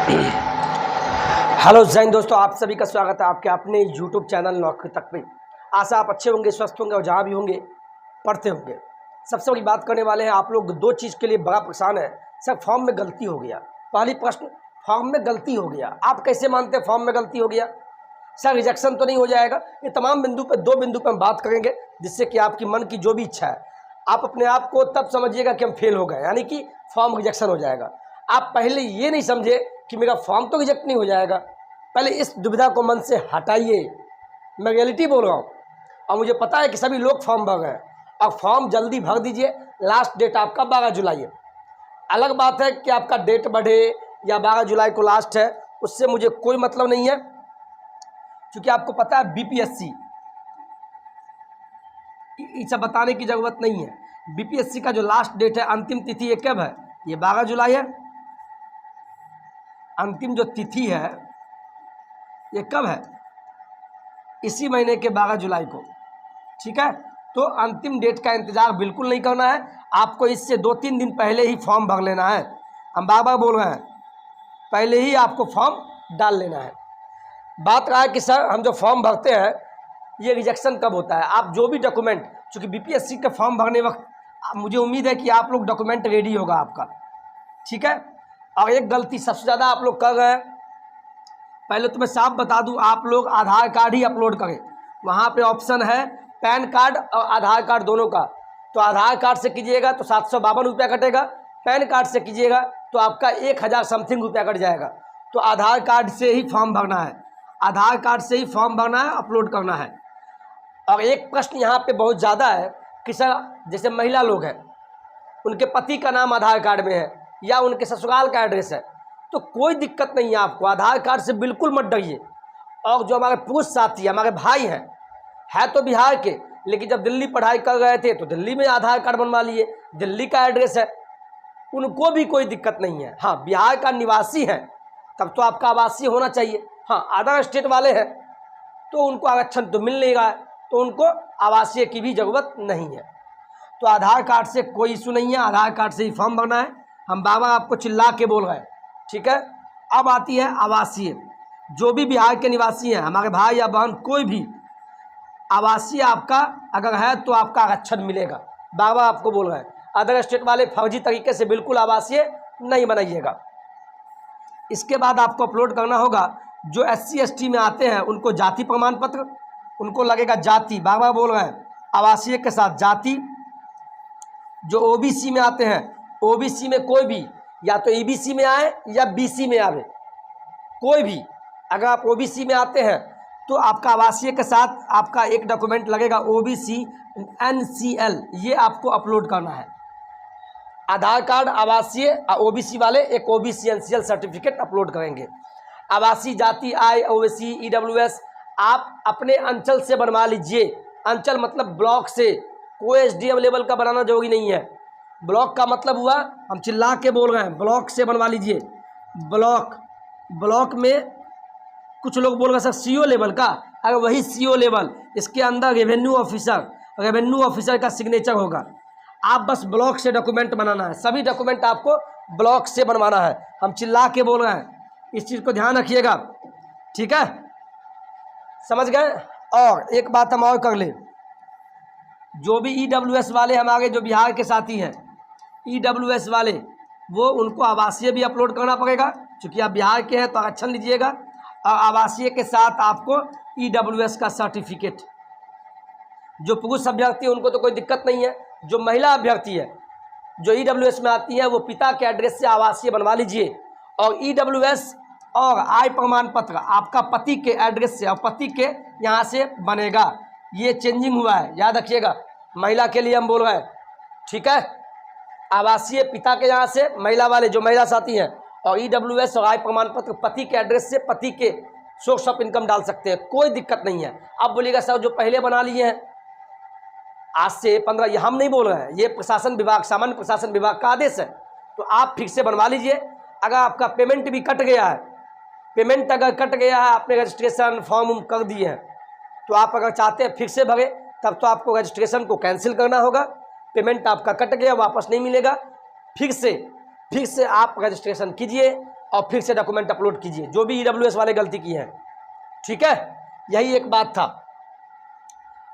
Hello Jain दोस्तों, आप सभी का स्वागत है आपके अपने यूट्यूब चैनल नौकरी तक पे। आशा आप अच्छे होंगे, स्वस्थ होंगे और जहाँ भी होंगे पढ़ते होंगे। सबसे बड़ी बात करने वाले हैं, आप लोग दो चीज़ के लिए बड़ा परेशान है। सर फॉर्म में गलती हो गया। पहली प्रश्न, फॉर्म में गलती हो गया, आप कैसे मानते हैं फॉर्म में गलती हो गया? सर रिजेक्शन तो नहीं हो जाएगा? ये तमाम बिंदु पर, दो बिंदु पर हम बात करेंगे, जिससे कि आपकी मन की जो भी इच्छा है आप अपने आप को तब समझिएगा कि हम फेल हो गए, यानी कि फॉर्म रिजेक्शन हो जाएगा। आप पहले ये नहीं समझे कि मेरा फॉर्म तो रिजेक्ट नहीं हो जाएगा। पहले इस दुविधा को मन से हटाइए। मैं रियलिटी बोल रहा हूँ और मुझे पता है कि सभी लोग फॉर्म भर रहे हैं, और फॉर्म जल्दी भर दीजिए। लास्ट डेट आपका 12 जुलाई है। अलग बात है कि आपका डेट बढ़े या 12 जुलाई को लास्ट है, उससे मुझे कोई मतलब नहीं है, क्योंकि आपको पता है बीपीएससी, इसे बताने की ज़रूरत नहीं है। बीपीएससी का जो लास्ट डेट है, अंतिम तिथि ये कब है? ये 12 जुलाई है। अंतिम जो तिथि है ये कब है? इसी महीने के 12 जुलाई को। ठीक है, तो अंतिम डेट का इंतज़ार बिल्कुल नहीं करना है। आपको इससे 2-3 दिन पहले ही फॉर्म भर लेना है। हम बार बार बोल रहे हैं, पहले ही आपको फॉर्म डाल लेना है। बात रहा है कि सर हम जो फॉर्म भरते हैं ये रिजेक्शन कब होता है? आप जो भी डॉक्यूमेंट, चूँकि बीपीएससी के फॉर्म भरने वक्त मुझे उम्मीद है कि आप लोग डॉक्यूमेंट रेडी होगा आपका। ठीक है, और एक गलती सबसे ज़्यादा आप लोग कर रहे हैं, पहले तो मैं साफ बता दूं, आप लोग आधार कार्ड ही अपलोड करें। वहाँ पे ऑप्शन है पैन कार्ड और आधार कार्ड दोनों का। तो आधार कार्ड से कीजिएगा तो 752 रुपया कटेगा, पैन कार्ड से कीजिएगा तो आपका 1000 समथिंग रुपया कट जाएगा। तो आधार कार्ड से ही फॉर्म भरना है, आधार कार्ड से ही फॉर्म भरना है, अपलोड करना है। और एक प्रश्न यहाँ पे बहुत ज़्यादा है कि सर जैसे महिला लोग हैं, उनके पति का नाम आधार कार्ड में है या उनके ससुराल का एड्रेस है, तो कोई दिक्कत नहीं है आपको, आधार कार्ड से बिल्कुल मत डरिए। और जो हमारे पुरुष साथी, हमारे भाई हैं, है तो बिहार के, लेकिन जब दिल्ली पढ़ाई कर रहे थे तो दिल्ली में आधार कार्ड बनवा लिए, दिल्ली का एड्रेस है, उनको भी कोई दिक्कत नहीं है। हाँ, बिहार का निवासी है तब तो आपका आवासीय होना चाहिए। हाँ, अदर स्टेट वाले हैं तो उनको आरक्षण तो मिल नहीं रहा है, तो उनको आवासीय की भी ज़रूरत नहीं है। तो आधार कार्ड से कोई इशू नहीं है, आधार कार्ड से ही फॉर्म भरना है। हम बाबा आपको चिल्ला के बोल रहे हैं। ठीक है, अब आती है आवासीय। जो भी बिहार के निवासी हैं, हमारे भाई या बहन, कोई भी आवासीय आपका अगर है तो आपका आरक्षण मिलेगा। बाबा आपको बोल रहे हैं, अदर स्टेट वाले फर्जी तरीके से बिल्कुल आवासीय नहीं बनाइएगा। इसके बाद आपको अपलोड करना होगा, जो SC ST में आते हैं उनको जाति प्रमाण पत्र, उनको लगेगा जाति, बाबा बोल रहे हैं आवासीय के साथ जाति। जो OBC में आते हैं, OBC में कोई भी या तो EBC में आए या BC में आवे, कोई भी। अगर आप OBC में आते हैं तो आपका आवासीय के साथ आपका एक डॉक्यूमेंट लगेगा OBC NCL, ये आपको अपलोड करना है। आधार कार्ड आवासीय और OBC वाले एक OBC NCL सर्टिफिकेट अपलोड करेंगे। आवासीय जाति I OBC EWS आप अपने अंचल से बनवा लीजिए। अंचल मतलब ब्लॉक से, कोई SDM लेवल का बनाना जरूरी नहीं है। ब्लॉक का मतलब हुआ, हम चिल्ला के बोल रहे हैं, ब्लॉक से बनवा लीजिए। ब्लॉक में कुछ लोग बोल रहे हैं सर CO लेवल का, अगर वही CO लेवल, इसके अंदर रेवेन्यू ऑफिसर का सिग्नेचर होगा। आप बस ब्लॉक से डॉक्यूमेंट बनाना है, सभी डॉक्यूमेंट आपको ब्लॉक से बनवाना है। हम चिल्ला के बोल रहे हैं, इस चीज़ को ध्यान रखिएगा। ठीक है, समझ गए? और एक बात हम और कर ले, जो भी EWS वाले हमारे जो बिहार के साथी हैं, EWS वाले, वो उनको आवासीय भी अपलोड करना पड़ेगा। क्योंकि आप बिहार के हैं तो आरक्षण लीजिएगा, और आवासीय के साथ आपको EWS का सर्टिफिकेट। जो पुरुष अभ्यर्थी है उनको तो कोई दिक्कत नहीं है, जो महिला अभ्यर्थी है जो EWS में आती है वो पिता के एड्रेस से आवासीय बनवा लीजिए। और EWS और आय प्रमाण पत्र आपका पति के एड्रेस से और पति के यहाँ से बनेगा। ये चेंजिंग हुआ है, याद रखिएगा, महिला के लिए हम बोल रहे हैं। ठीक है, आवासीय पिता के यहाँ से, महिला वाले जो महिला साथी हैं, और EWS और आय प्रमाण पत्र पति के एड्रेस से पति के सोर्स ऑफ इनकम डाल सकते हैं, कोई दिक्कत नहीं है। अब बोलिएगा सर जो पहले बना लिए हैं आज से 15, ये हम नहीं बोल रहे हैं, ये प्रशासन विभाग, सामान्य प्रशासन विभाग का आदेश है, तो आप फिर से बनवा लीजिए। अगर आपका पेमेंट भी कट गया है, पेमेंट अगर कट गया है, आपने रजिस्ट्रेशन फॉर्म कर दिए हैं, तो आप अगर चाहते हैं फिर से भरे, तब तो आपको रजिस्ट्रेशन को कैंसिल करना होगा। पेमेंट आपका कट गया, वापस नहीं मिलेगा। फिर से आप रजिस्ट्रेशन कीजिए, और फिर से डॉक्यूमेंट अपलोड कीजिए, जो भी EWS वाले गलती की हैं। ठीक है, यही एक बात था।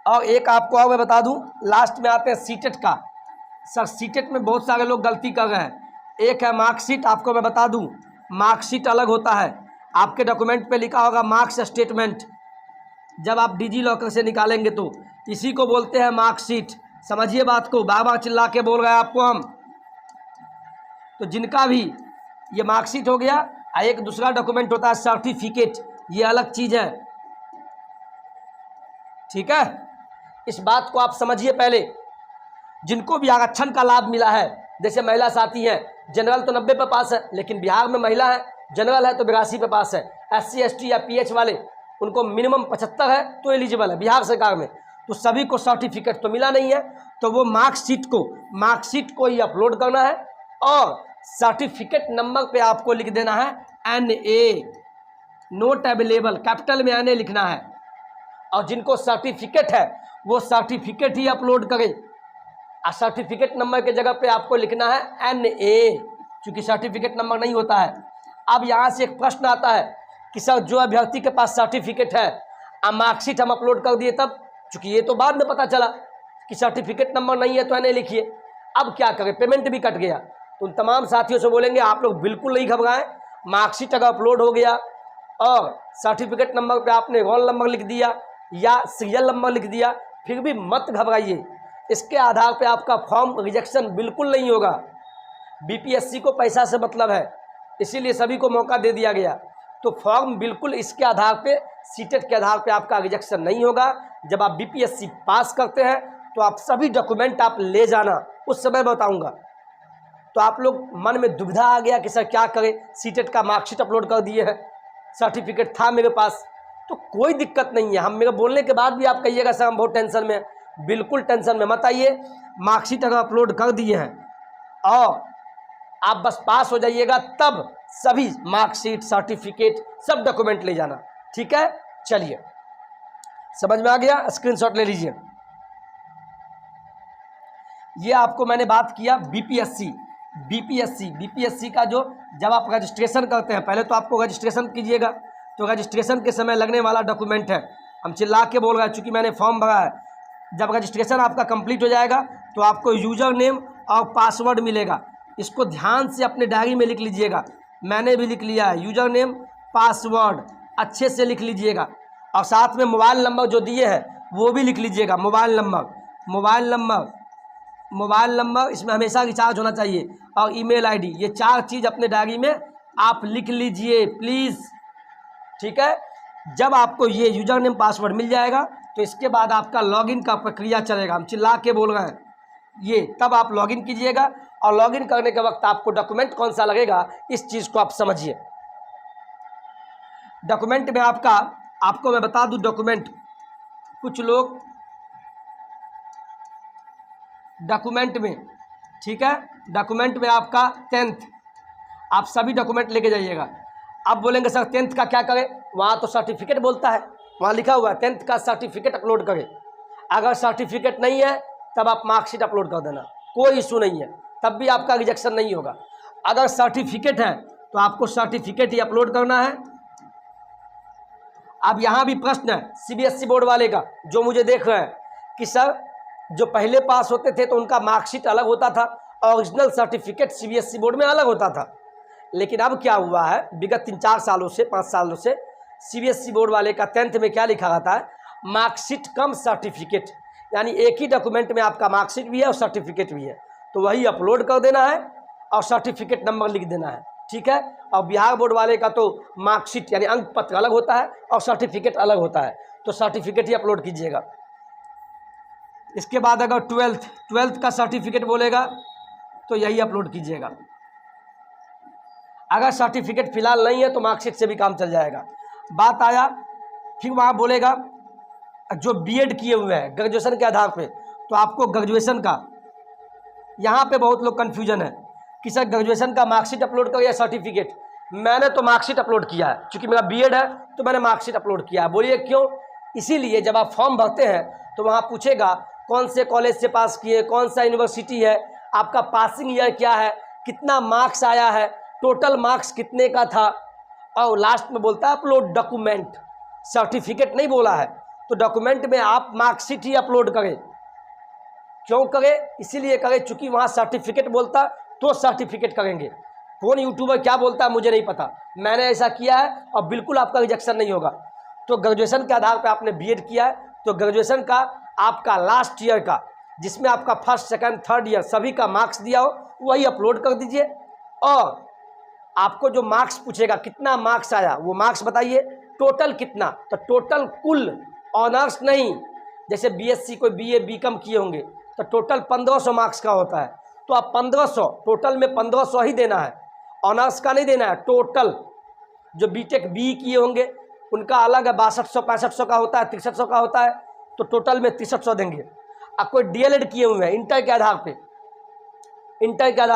और एक आपको और मैं बता दूं, लास्ट में आते हैं सीटेट का। सर सीटेट में बहुत सारे लोग गलती कर रहे हैं। एक है मार्कशीट, आपको मैं बता दूं मार्कशीट अलग होता है। आपके डॉक्यूमेंट पे लिखा होगा मार्क्स स्टेटमेंट, जब आप डिजी लॉकर से निकालेंगे तो इसी को बोलते हैं मार्कशीट। समझिए बात को, बार बार चिल्ला के बोल रहे हैं आपको हम। तो जिनका भी ये मार्कशीट हो गया, एक दूसरा डॉक्यूमेंट होता है सर्टिफिकेट, ये अलग चीज़ है। ठीक है, इस बात को आप समझिए पहले। जिनको भी आरक्षण का लाभ मिला है, जैसे महिला साथी हैं, जनरल तो 90 पे पास है, लेकिन बिहार में महिला है, जनरल है तो 82 पे पास है। SC ST या PH वाले उनको मिनिमम 75 है तो एलिजिबल है बिहार सरकार में। तो सभी को सर्टिफिकेट तो मिला नहीं है, तो वो मार्कशीट को ही अपलोड करना है और सर्टिफिकेट नंबर पे आपको लिख देना है NA, नोट अवेलेबल, कैपिटल में NA लिखना है। और जिनको सर्टिफिकेट है वो सर्टिफिकेट ही अपलोड करें, और सर्टिफिकेट नंबर के जगह पे आपको लिखना है NA, क्योंकि सर्टिफिकेट नंबर नहीं होता है। अब यहाँ से एक प्रश्न आता है कि सर जो अभ्यर्थी के पास सर्टिफिकेट है और मार्कशीट हम अपलोड कर दिए तब, चूँकि ये तो बाद में पता चला कि सर्टिफिकेट नंबर नहीं है तो NA लिखिए, अब क्या करें, पेमेंट भी कट गया। तो उन तमाम साथियों से बोलेंगे आप लोग बिल्कुल नहीं घबराएं। मार्कशीट अगर अपलोड हो गया और सर्टिफिकेट नंबर पे आपने रोल नंबर लिख दिया या सीरियल नंबर लिख दिया, फिर भी मत घबराइए। इसके आधार पे आपका फॉर्म रिजेक्शन बिल्कुल नहीं होगा। BPSC को पैसा से मतलब है, इसीलिए सभी को मौका दे दिया गया। तो फॉर्म बिल्कुल इसके आधार पे, सीटेट के आधार पे आपका रिजेक्शन नहीं होगा। जब आप BPSC पास करते हैं तो आप सभी डॉक्यूमेंट आप ले जाना, उस समय बताऊंगा। तो आप लोग मन में दुविधा आ गया कि सर क्या करें, सीटेट का मार्कशीट अपलोड कर दिए हैं, सर्टिफिकेट था मेरे पास, तो कोई दिक्कत नहीं है। हम मेरे बोलने के बाद भी आप कहिएगा सर हम बहुत टेंशन में हैं, बिल्कुल टेंशन में मत आइए। मार्कशीट अगर अपलोड कर दिए हैं और आप बस पास हो जाइएगा, तब सभी मार्कशीट, सर्टिफिकेट, सब डॉक्यूमेंट ले जाना। ठीक है, चलिए समझ में आ गया, स्क्रीनशॉट ले लीजिए। ये आपको मैंने बात किया बीपीएससी का, जो जब आप रजिस्ट्रेशन करते हैं, पहले तो आपको रजिस्ट्रेशन कीजिएगा, तो रजिस्ट्रेशन के समय लगने वाला डॉक्यूमेंट है। हम चिल्ला के बोल रहे हैं चूँकि मैंने फॉर्म भरा है। जब रजिस्ट्रेशन आपका कंप्लीट हो जाएगा तो आपको यूज़र नेम और पासवर्ड मिलेगा। इसको ध्यान से अपने डायरी में लिख लीजिएगा, मैंने भी लिख लिया है। यूज़र नेम पासवर्ड अच्छे से लिख लीजिएगा, और साथ में मोबाइल नंबर जो दिए हैं वो भी लिख लीजिएगा। मोबाइल नंबर इसमें हमेशा रिचार्ज होना चाहिए, और ईमेल आईडी, ये 4 चीज़ अपने डायरी में आप लिख लीजिए प्लीज़। ठीक है, जब आपको ये यूज़र नेम पासवर्ड मिल जाएगा तो इसके बाद आपका लॉगिन का प्रक्रिया चलेगा। हम चिल्ला के बोल रहे हैं ये, तब आप लॉगिन कीजिएगा, और लॉगिन करने के वक्त आपको डॉक्यूमेंट कौन सा लगेगा इस चीज़ को आप समझिए। डॉक्यूमेंट में आपको मैं बता दूं, डॉक्यूमेंट कुछ लोग डॉक्यूमेंट में, ठीक है, डॉक्यूमेंट में आपका 10th, आप सभी डॉक्यूमेंट लेके जाइएगा। अब बोलेंगे सर 10th का क्या करें, वहाँ तो सर्टिफिकेट बोलता है, वहाँ लिखा हुआ है 10th का सर्टिफिकेट अपलोड करें। अगर सर्टिफिकेट नहीं है तब आप मार्कशीट अपलोड कर देना, कोई इशू नहीं है, तब भी आपका रिजेक्शन नहीं होगा। अगर सर्टिफिकेट है तो आपको सर्टिफिकेट ही अपलोड करना है। अब यहाँ भी प्रश्न है CBSE बोर्ड वाले का, जो मुझे देख रहे हैं कि सर जो पहले पास होते थे तो उनका मार्कशीट अलग होता था, ओरिजिनल सर्टिफिकेट CBSE बोर्ड में अलग होता था। लेकिन अब क्या हुआ है, विगत 3-4 सालों से, 5 सालों से CBSE बोर्ड वाले का 10th में क्या लिखा रहता है, मार्कशीट कम सर्टिफिकेट, यानी एक ही डॉक्यूमेंट में आपका मार्कशीट भी है और सर्टिफिकेट भी है, तो वही अपलोड कर देना है और सर्टिफिकेट नंबर लिख देना है। ठीक है, और बिहार बोर्ड वाले का तो मार्कशीट यानी अंक पत्र अलग होता है और सर्टिफिकेट अलग होता है, तो सर्टिफिकेट ही अपलोड कीजिएगा। इसके बाद अगर 12th का सर्टिफिकेट बोलेगा तो यही अपलोड कीजिएगा। अगर सर्टिफिकेट फिलहाल नहीं है तो मार्कशीट से भी काम चल जाएगा। बात आया फिर वहाँ बोलेगा जो बीएड किए हुए हैं ग्रेजुएशन के आधार पे, तो आपको ग्रेजुएशन का, यहाँ पे बहुत लोग कन्फ्यूजन है कि सर ग्रेजुएशन का मार्कशीट अपलोड करो या सर्टिफिकेट। मैंने तो मार्कशीट अपलोड किया है, क्योंकि मेरा बीएड है तो मैंने मार्कशीट अपलोड किया है। बोलिए क्यों? इसीलिए जब आप फॉर्म भरते हैं तो वहाँ पूछेगा कौन से कॉलेज से पास किए, कौन सा यूनिवर्सिटी है, आपका पासिंग ईयर क्या है, कितना मार्क्स आया है, टोटल मार्क्स कितने का था, और लास्ट में बोलता है अपलोड डॉक्यूमेंट, सर्टिफिकेट नहीं बोला है। तो डॉक्यूमेंट में आप मार्कशीट ही अपलोड करें। क्यों करें? इसीलिए करें चूंकि वहाँ सर्टिफिकेट बोलता तो सर्टिफिकेट करेंगे। कौन यूट्यूबर क्या बोलता है मुझे नहीं पता, मैंने ऐसा किया है और बिल्कुल आपका रिजेक्शन नहीं होगा। तो ग्रेजुएशन के आधार पर आपने बीएड किया है तो ग्रेजुएशन का आपका लास्ट ईयर का, जिसमें आपका फर्स्ट सेकंड थर्ड ईयर सभी का मार्क्स दिया हो, वही अपलोड कर दीजिए। और आपको जो मार्क्स पूछेगा कितना मार्क्स आया वो मार्क्स बताइए, टोटल कितना, तो टोटल कुल ऑनर्स नहीं, जैसे बीएससी कोई बीए बीकॉम किए होंगे तो टोटल 1500 मार्क्स का होता है। तो आप 1500 टोटल में 1500 ही देना है, ऑनर्स का नहीं देना है। टोटल जो बीटेक बी किए होंगे उनका अलग है, 6200 6500 का होता है, 6300 का होता है, तो टोटल में 6300 देंगे। अब कोई डीएलएड किए हुए हैं इंटर के आधार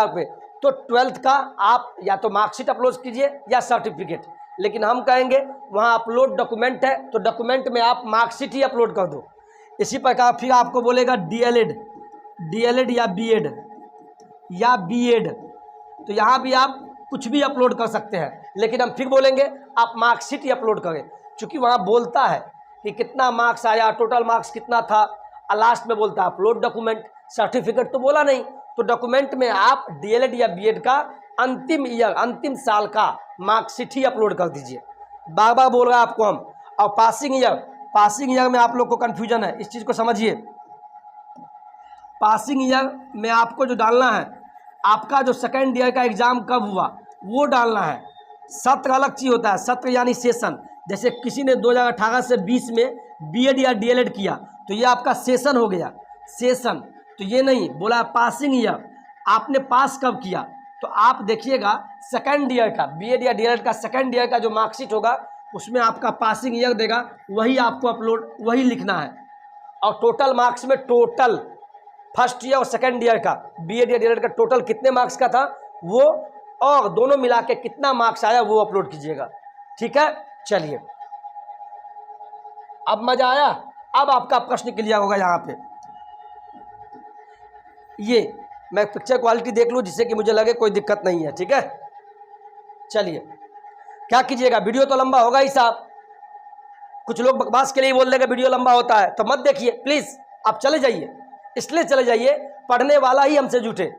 पे, तो 12th का आप या तो मार्कशीट अपलोड कीजिए या सर्टिफिकेट, लेकिन हम कहेंगे वहाँ अपलोड डॉक्यूमेंट है तो डॉक्यूमेंट में आप मार्कशीट ही अपलोड कर दो। इसी प्रकार फिर आपको बोलेगा डीएलएड या बीएड, तो यहाँ भी आप कुछ भी अपलोड कर सकते हैं, लेकिन हम फिर बोलेंगे आप मार्कशीट ही अपलोड करें, क्योंकि वहाँ बोलता है कि कितना मार्क्स आया, टोटल मार्क्स कितना था, लास्ट में बोलता है अपलोड डॉक्यूमेंट, सर्टिफिकेट तो बोला नहीं। तो डॉक्यूमेंट में आप डीएलएड या बीएड का अंतिम ईयर अंतिम साल का मार्कशीट ही अपलोड कर दीजिए। बार बार बोल रहा है आपको हम। और पासिंग ईयर में आप लोग को कन्फ्यूजन है, इस चीज़ को समझिए। पासिंग ईयर में आपको जो डालना है, आपका जो सेकेंड ईयर का एग्ज़ाम कब हुआ वो डालना है। सत्र अलग चीज़ होता है, सत्र यानी सेशन। जैसे किसी ने 2018 से 20 में बीएड या डीएलएड किया तो ये आपका सेशन हो गया, सेशन। तो ये नहीं बोला पासिंग ईयर, आपने पास कब किया, तो आप देखिएगा सेकेंड ईयर का बीएड या डीएलएड का सेकेंड ईयर का जो मार्कशीट होगा उसमें आपका पासिंग ईयर देगा, वही आपको अपलोड वही लिखना है। और टोटल मार्क्स में टोटल फर्स्ट ईयर और सेकेंड ईयर का बीएड या डीएलएड का टोटल कितने मार्क्स का था वो, और दोनों मिला के कितना मार्क्स आया वो अपलोड कीजिएगा। ठीक है, चलिए अब मजा आया। अब आपका प्रश्न क्लियर होगा। यहाँ पे ये मैं पिक्चर क्वालिटी देख लूँ जिससे कि मुझे लगे कोई दिक्कत नहीं है। ठीक है, चलिए क्या कीजिएगा, वीडियो तो लंबा होगा ही साहब, कुछ लोग बकवास के लिए बोल देंगे वीडियो लंबा होता है, तो मत देखिए प्लीज़, आप चले जाइए। इसलिए चले जाइए, पढ़ने वाला ही हमसे जुटे,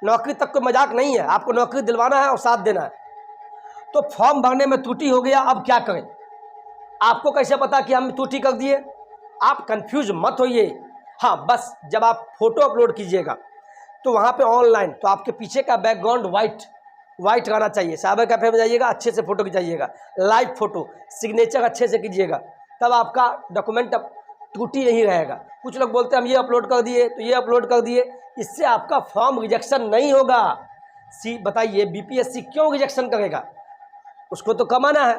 नौकरी तक कोई मजाक नहीं है, आपको नौकरी दिलवाना है और साथ देना है। तो फॉर्म भरने में त्रुटि हो गया, अब क्या करें? आपको कैसे पता कि हम त्रुटि कर दिए? आप कंफ्यूज मत होइए। हाँ, बस जब आप फोटो अपलोड कीजिएगा तो वहाँ पे ऑनलाइन, तो आपके पीछे का बैकग्राउंड वाइट रहना चाहिए। साइबर कैफे में जाइएगा, अच्छे से फोटो खिंचाइएगा, लाइव फोटो, सिग्नेचर अच्छे से कीजिएगा, तब आपका डॉक्यूमेंट त्रुटि नहीं रहेगा। कुछ लोग बोलते हैं हम ये अपलोड कर दिए तो ये अपलोड कर दिए, इससे आपका फॉर्म रिजेक्शन नहीं होगा। बताइए बीपीएससी क्यों रिजेक्शन करेगा? उसको तो कमाना है,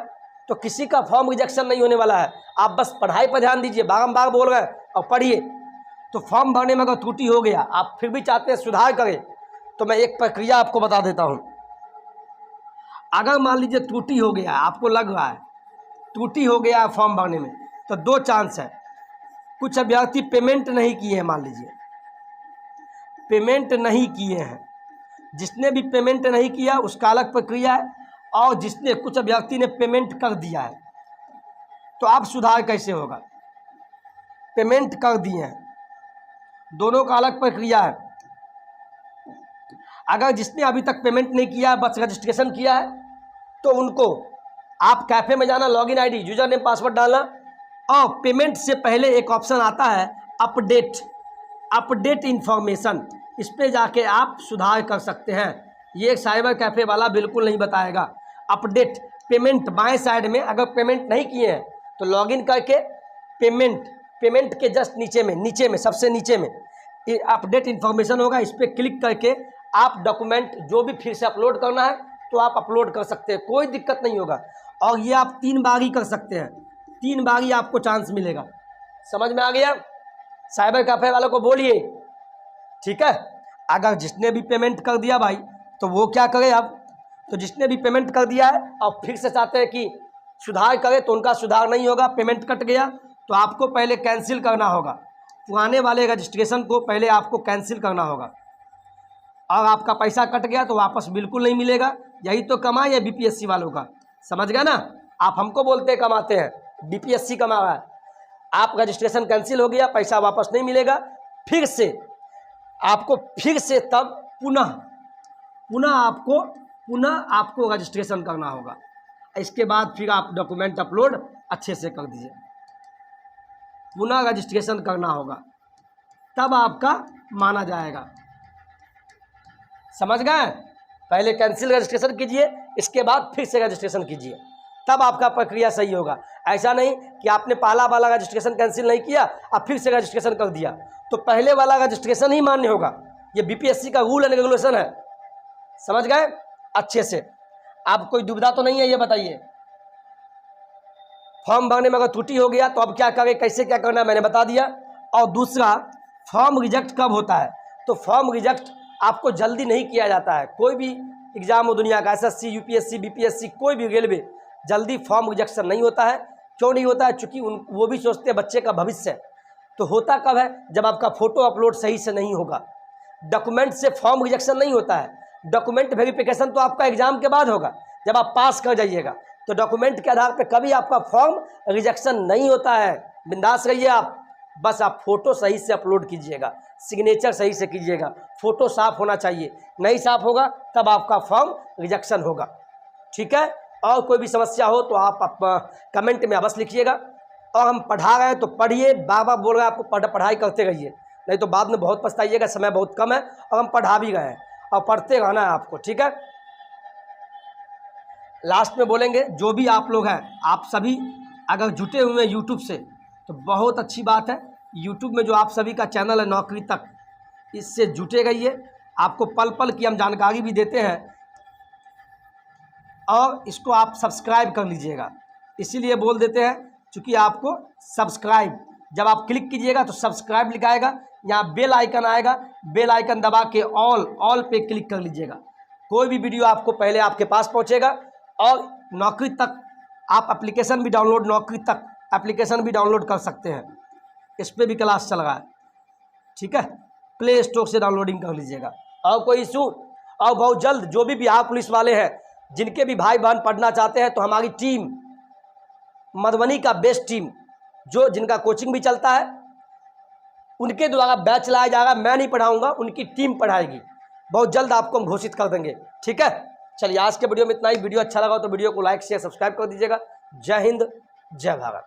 तो किसी का फॉर्म रिजेक्शन नहीं होने वाला है। आप बस पढ़ाई पर ध्यान दीजिए, बारम्बार बोल रहे हैं, और पढ़िए। तो फॉर्म भरने में अगर त्रुटि हो गया, आप फिर भी चाहते हैं सुधार करें, तो मैं एक प्रक्रिया आपको बता देता हूं। अगर मान लीजिए त्रुटि हो गया, आपको लग रहा है त्रुटि हो गया फॉर्म भरने में, तो दो चांस है। कुछ अभ्यर्थी पेमेंट नहीं किए हैं, मान लीजिए पेमेंट नहीं किए हैं, जिसने भी पेमेंट नहीं किया उसका अलग प्रक्रिया है, और जिसने कुछ अभ्यर्थी ने पेमेंट कर दिया है, तो आप सुधार कैसे होगा? पेमेंट कर दिए हैं, दोनों का अलग प्रक्रिया है। अगर जिसने अभी तक पेमेंट नहीं किया है, बस रजिस्ट्रेशन किया है, तो उनको आप कैफे में जाना, login ID user name password डालना, और पेमेंट से पहले एक ऑप्शन आता है अपडेट इन्फॉर्मेशन, इस पर जाके आप सुधार कर सकते हैं। ये साइबर कैफे वाला बिल्कुल नहीं बताएगा। अपडेट पेमेंट बाएं साइड में, अगर पेमेंट नहीं किए हैं तो लॉगिन करके पेमेंट के जस्ट नीचे में सबसे नीचे में अपडेट इन्फॉर्मेशन होगा, इस पर क्लिक करके आप डॉक्यूमेंट जो भी फिर से अपलोड करना है तो आप अपलोड कर सकते हैं, कोई दिक्कत नहीं होगा। और ये आप 3 बार ही कर सकते हैं, 3 बार ही आपको चांस मिलेगा। समझ में आ गया? साइबर कैफे वालों को बोलिए, ठीक है। अगर जिसने भी पेमेंट कर दिया भाई, तो वो क्या करे अब? तो जिसने भी पेमेंट कर दिया है और फिर से चाहते हैं कि सुधार करें, तो उनका सुधार नहीं होगा, पेमेंट कट गया, तो आपको पहले कैंसिल करना होगा। पुराने वाले रजिस्ट्रेशन को पहले आपको कैंसिल करना होगा। और आपका पैसा कट गया तो वापस बिल्कुल नहीं मिलेगा। यही तो कमाई है बीपीएससी वालों का, समझ गए ना। आप हमको बोलते हैं कमाते हैं, बीपीएससी कमा रहा है। आप रजिस्ट्रेशन कैंसिल हो गया, पैसा वापस नहीं मिलेगा, फिर से आपको तब पुनः आपको रजिस्ट्रेशन करना होगा। इसके बाद फिर आप डॉक्यूमेंट अपलोड अच्छे से कर दीजिए, पुनः रजिस्ट्रेशन करना होगा, तब आपका माना जाएगा, समझ गए। पहले कैंसिल रजिस्ट्रेशन कीजिए, इसके बाद फिर से रजिस्ट्रेशन कीजिए, तब आपका प्रक्रिया सही होगा। ऐसा नहीं कि आपने पहला वाला रजिस्ट्रेशन कैंसिल नहीं किया, अब फिर से रजिस्ट्रेशन कर दिया, तो पहले वाला रजिस्ट्रेशन ही मान्य होगा। ये बीपीएससी का रूल एंड रेगुलेशन है, समझ गए अच्छे से। आप कोई दुविधा तो नहीं है, ये बताइए। फॉर्म भरने में अगर त्रुटि हो गया तो अब क्या करें, कैसे क्या करना है, मैंने बता दिया। और दूसरा, फॉर्म रिजेक्ट कब होता है, तो फॉर्म रिजेक्ट आपको जल्दी नहीं किया जाता है। कोई भी एग्जाम हो दुनिया का, एसएससी, यूपीएससी, बीपीएससी, कोई भी रेलवे, जल्दी फॉर्म रिजेक्शन नहीं होता है। क्यों नहीं होता है, चूँकि वो भी सोचते हैं बच्चे का भविष्य। तो होता कब है, जब आपका फ़ोटो अपलोड सही से नहीं होगा। डॉक्यूमेंट से फॉर्म रिजेक्शन नहीं होता है, डॉक्यूमेंट वेरिफिकेशन तो आपका एग्जाम के बाद होगा, जब आप पास कर जाइएगा। तो डॉक्यूमेंट के आधार पर कभी आपका फॉर्म रिजेक्शन नहीं होता है। बिंदास रहिए आप, बस आप फ़ोटो सही से अपलोड कीजिएगा, सिग्नेचर सही से कीजिएगा, फ़ोटो साफ़ होना चाहिए। नहीं साफ़ होगा तब आपका फॉर्म रिजेक्शन होगा, ठीक है। और कोई भी समस्या हो तो आप कमेंट में अवश्य लिखिएगा। और हम पढ़ा रहे हैं तो पढ़िए, बार बार बोल रहे हैं आपको पढ़ाई करते रहिए, नहीं तो बाद में बहुत पछताइएगा। समय बहुत कम है और हम पढ़ा भी गए हैं, और पढ़ते रहना है आपको, ठीक है। लास्ट में बोलेंगे, जो भी आप लोग हैं, आप सभी अगर जुटे हुए हैं यूट्यूब से तो बहुत अच्छी बात है। यूट्यूब में जो आप सभी का चैनल है नौकरी तक, इससे जुटे रहिए। आपको पल पल की हम जानकारी भी देते हैं, और इसको आप सब्सक्राइब कर लीजिएगा। इसीलिए बोल देते हैं क्योंकि आपको सब्सक्राइब, जब आप क्लिक कीजिएगा तो सब्सक्राइब लिखाएगा, यहाँ बेल आइकन आएगा, बेल आइकन दबा के ऑल पे क्लिक कर लीजिएगा। कोई भी वीडियो आपको पहले आपके पास पहुँचेगा। और नौकरी तक आप एप्लीकेशन भी डाउनलोड, नौकरी तक एप्लीकेशन भी डाउनलोड कर सकते हैं, इस पर भी क्लास चल रहा है, ठीक है। प्ले स्टोर से डाउनलोडिंग कर लीजिएगा। और कोई इशू, और बहुत जल्द जो भी बिहार पुलिस वाले हैं, जिनके भी भाई बहन पढ़ना चाहते हैं, तो हमारी टीम, मधुबनी का बेस्ट टीम, जिनका कोचिंग भी चलता है, उनके द्वारा बैच चलाया जाएगा। मैं नहीं पढ़ाऊंगा, उनकी टीम पढ़ाएगी। बहुत जल्द आपको हम घोषित कर देंगे, ठीक है। चलिए आज के वीडियो में इतना ही। वीडियो अच्छा लगा तो वीडियो को लाइक शेयर सब्सक्राइब कर दीजिएगा। जय हिंद, जय भारत।